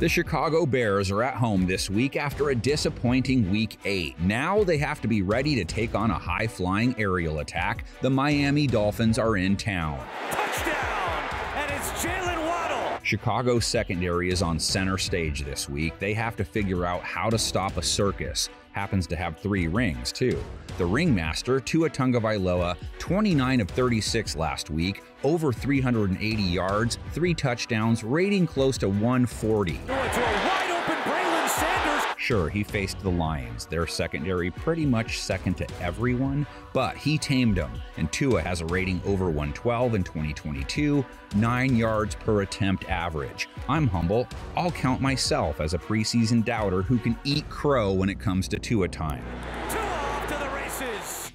The Chicago Bears are at home this week after a disappointing Week 8. Now they have to be ready to take on a high-flying aerial attack. The Miami Dolphins are in town. Touchdown! And it's Jalen Waddle! Chicago's secondary is on center stage this week. They have to figure out how to stop a circus. Happens to have 3 rings, too. The ringmaster, Tua Tagovailoa, 29 of 36 last week, over 380 yards, 3 touchdowns, rating close to 140. To a wide-open Braylon Sanders. Sure, he faced the Lions. Their secondary pretty much second to everyone, but he tamed them, and Tua has a rating over 112 in 2022, 9 yards per attempt average. I'm humble. I'll count myself as a preseason doubter who can eat crow when it comes to Tua time.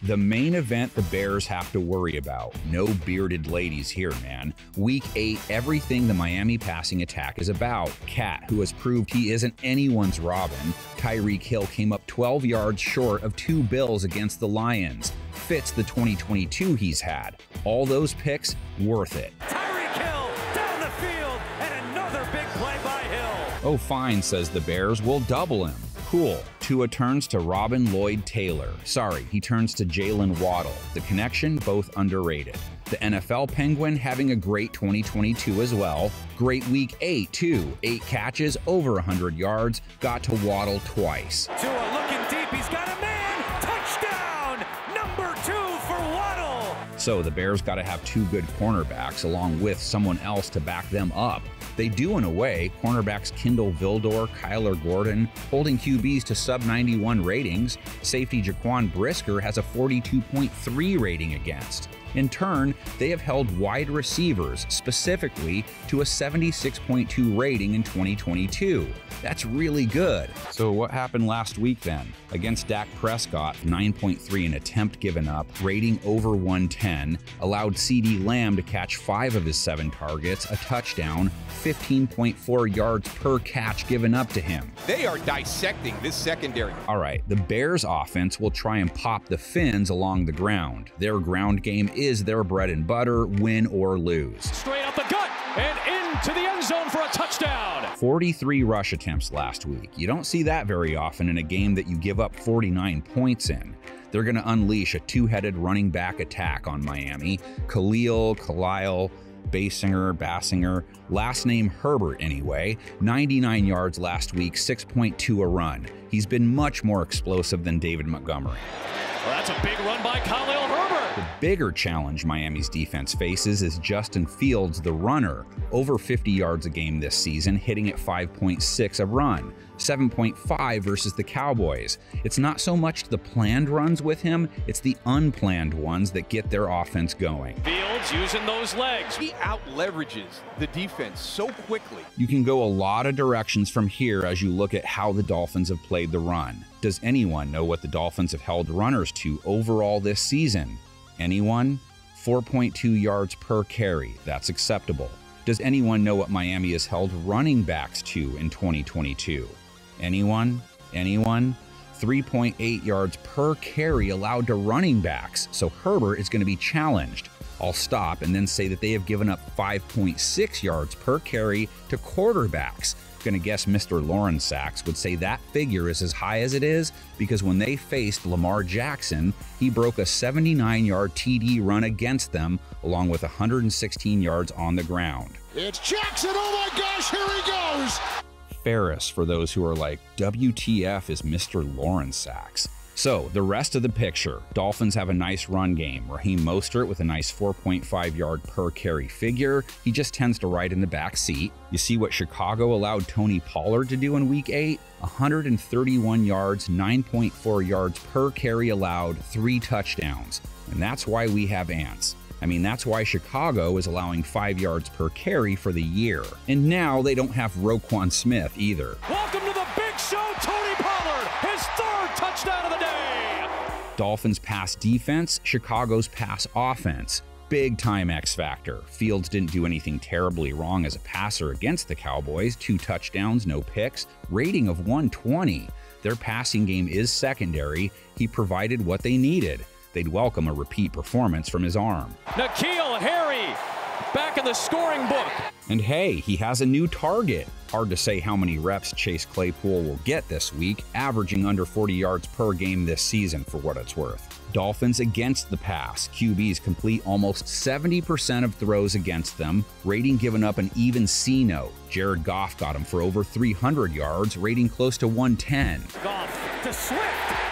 The main event the Bears have to worry about. No bearded ladies here, man. Week 8, everything the Miami passing attack is about. Cat, who has proved he isn't anyone's Robin. Tyreek Hill came up 12 yards short of 2 Bills against the Lions. Fits the 2022 he's had. All those picks, worth it. Tyreek Hill down the field, and another big play by Hill. Oh, fine, says the Bears. We'll double him. Cool. Tua turns to Robin Lloyd-Taylor. Sorry, he turns to Jalen Waddle. The connection, both underrated. The NFL Penguin having a great 2022 as well. Great Week 8, too. 8 catches, over 100 yards. Got to Waddle twice. Tua looking deep. He's got a man. Touchdown! Number 2 for Waddle. So the Bears got to have 2 good cornerbacks along with someone else to back them up. They do in a way. Cornerbacks Kindle Vildor, Kyler Gordon, holding QBs to sub-91 ratings. Safety Jaquan Brisker has a 42.3 rating against. In turn, they have held wide receivers, specifically to a 76.2 rating in 2022. That's really good. So what happened last week then? Against Dak Prescott, 9.3 in attempt given up, rating over 110, allowed CeeDee Lamb to catch 5 of his 7 targets, a touchdown, 15.4 yards per catch given up to him. They are dissecting this secondary. All right, the Bears offense will try and pop the Finns along the ground. Their ground game is their bread and butter, win or lose. Straight up the gut and into the end zone for a touchdown. 43 rush attempts last week. You don't see that very often in a game that you give up 49 points in. They're going to unleash a 2-headed running back attack on Miami. Khalil, Bassinger, last name Herbert anyway, 99 yards last week, 6.2 a run. He's been much more explosive than David Montgomery. Well, that's a big run by Khalil Herbert. The bigger challenge Miami's defense faces is Justin Fields, the runner, over 50 yards a game this season, hitting at 5.6 a run, 7.5 versus the Cowboys. It's not so much the planned runs with him, it's the unplanned ones that get their offense going. Fields using those legs. He out-leverages the defense so quickly. You can go a lot of directions from here as you look at how the Dolphins have played the run. Does anyone know what the Dolphins have held runners to overall this season? Anyone? 4.2 yards per carry. That's acceptable. Does anyone know what Miami has held running backs to in 2022? Anyone? 3.8 yards per carry allowed to running backs, so Herbert is going to be challenged. I'll stop and then say that they have given up 5.6 yards per carry to quarterbacks. Gonna guess Mr. Lauren Sachs would say that figure is as high as it is because when they faced Lamar Jackson, he broke a 79-yard TD run against them along with 116 yards on the ground. It's Jackson, oh my gosh, here he goes! Ferris for those who are like, WTF is Mr. Lauren Sachs. So, the rest of the picture. Dolphins have a nice run game. Raheem Mostert with a nice 4.5 yard per carry figure. He just tends to ride in the back seat. You see what Chicago allowed Tony Pollard to do in Week 8? 131 yards, 9.4 yards per carry allowed, 3 touchdowns. And that's why we have ants. I mean, that's why Chicago is allowing 5 yards per carry for the year. And now they don't have Roquan Smith either. Welcome to the big show, Tony Pollard, his 3rd touchdown of the day. Dolphins pass defense, Chicago's pass offense. Big time X factor. Fields didn't do anything terribly wrong as a passer against the Cowboys. 2 touchdowns, no picks, rating of 120. Their passing game is secondary. He provided what they needed. They'd welcome a repeat performance from his arm. N'Keal Harry back in the scoring book. And hey, he has a new target. Hard to say how many reps Chase Claypool will get this week, averaging under 40 yards per game this season for what it's worth. Dolphins against the pass. QBs complete almost 70% of throws against them, rating given up an even C note. Jared Goff got him for over 300 yards, rating close to 110. Goff to Swift.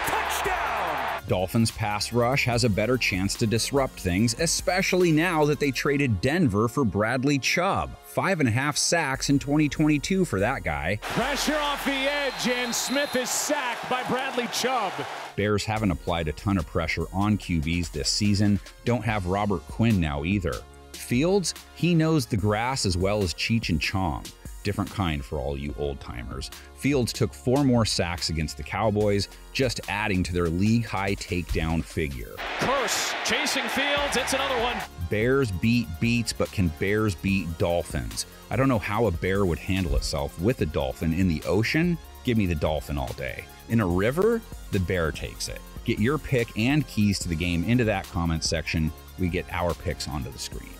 Touchdown! Dolphins pass rush has a better chance to disrupt things, especially now that they traded Denver for Bradley Chubb. 5.5 sacks in 2022 for that guy. Pressure off the edge, and Smith is sacked by Bradley Chubb. Bears haven't applied a ton of pressure on QBs this season. Don't have Robert Quinn now either. Fields, he knows the grass as well as Cheech and Chong. Different kind for all you old-timers. Fields took 4 more sacks against the Cowboys, just adding to their league-high takedown figure. Curse chasing Fields, it's another one. Bears beat beats, but can Bears beat Dolphins? I don't know how a bear would handle itself with a dolphin in the ocean. Give me the dolphin all day. In a river, the bear takes it. Get your pick and keys to the game into that comment section. We get our picks onto the screen.